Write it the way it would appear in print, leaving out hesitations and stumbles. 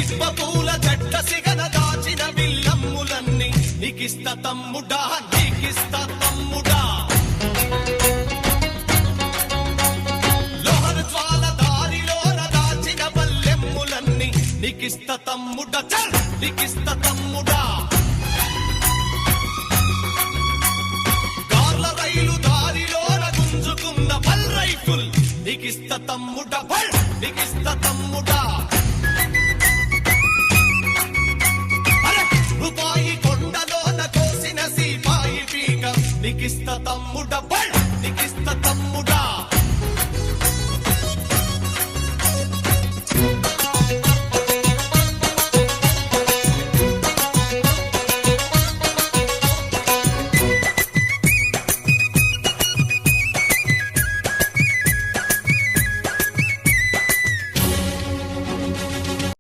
sipper పూల చెట్ల సిగన దాచిన విల్లమ్ములన్నీ నీకిస్త తమ్ముడా నీకిస్త తమ్ముడా లోహన జ్వాల దారిలోన దాచిన బల్లెమ్ములన్నీ నీకిస్త తమ్ముడా చల్ నీకిస్త తమ్ముడా కార్ల రైలు దారిలోన గుంజుకున్న బల్ రైఫుల్ నీకిస్త తమ్ముడా బల్ నీకిస్త తమ్ముడా రూపాయి కొండలోన కోసిన సీపాయి పీక నీకిస్త తమ్ముడా